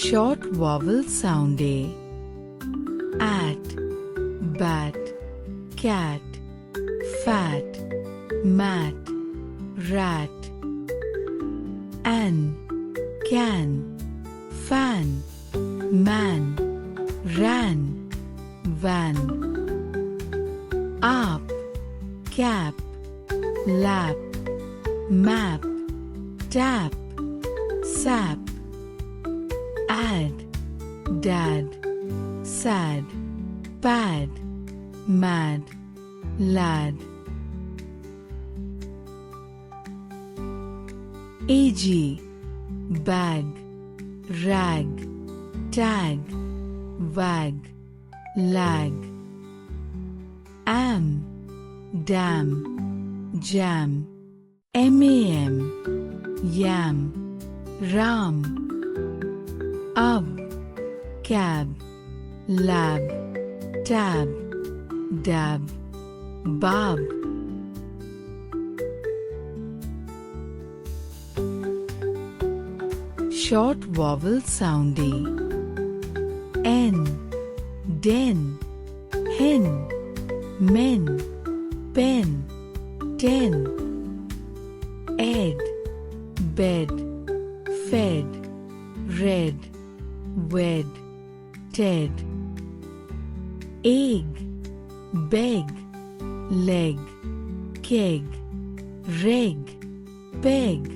Short vowel sound A. At, bat, cat, fat, mat, rat. An, can, fan, man, ran, van. Up, cap, lap, map, tap, sap. Add, dad, sad, pad, mad, lad. Ag, bag, rag, tag, wag, lag. Am, dam, jam, mam, yam, ram. Ab, cab, lab, tab, dab, bab. Short vowel sound A. N, den, hen, men, pen, ten. Ed, bed, fed, red, wed, ted. Egg, beg, leg, keg, reg, peg.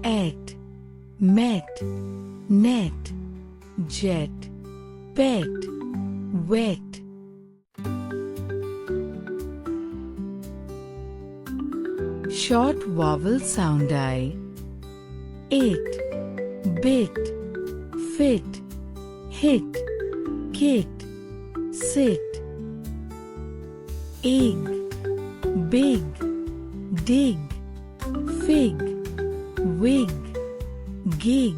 Et, met, net, jet, pet, wet. Short vowel sound I. It, bit, fit, hit, kit, sit. Egg, big, dig, fig, wig, gig.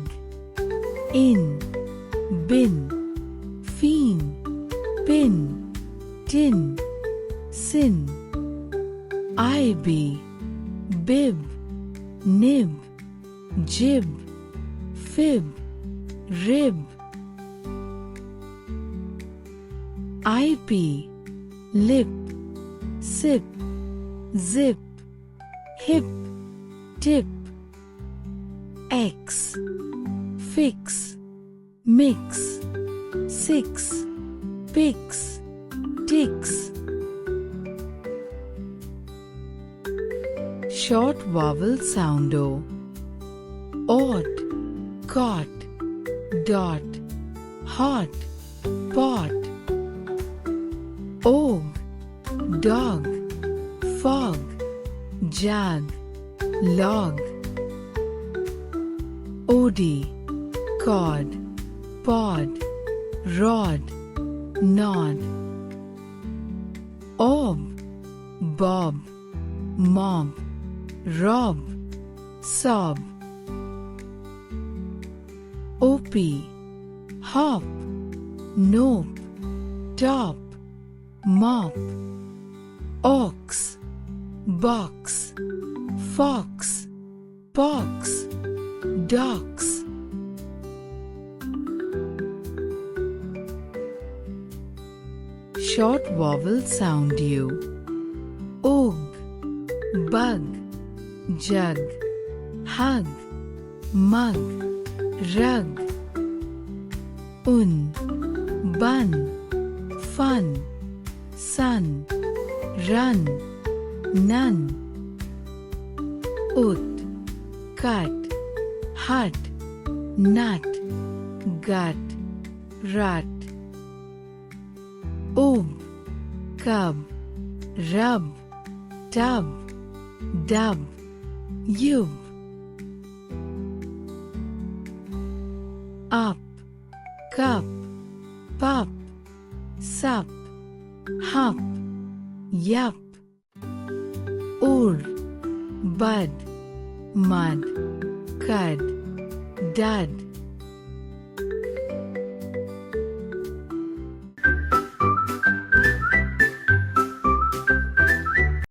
In, bin, fiend, pin, tin, sin. IB, bib, nib, jib, fib, rib. IP, lip, sip, zip, hip, tip. X, fix, mix, six, pix, ticks. Short vowel sound O. Odd, caught, dot, hot, pot. Og, dog, fog, jug, log. Od, cod, pod, rod, nod. Ob, bob, mob, rob, sob. Op, hop, nope, top, mop. Ox, box, fox, pox, docks. Short vowel sound U. Og, bug, jug, hug, mug, rug. Un, bun, fun, sun, run, none. Ut, cut, hut, nut, gut, rut. Ub, cub, rub, tub, dub, yub. Up, cup, pup, sup, hup, yup. Ur, bud, mud, cud, dud.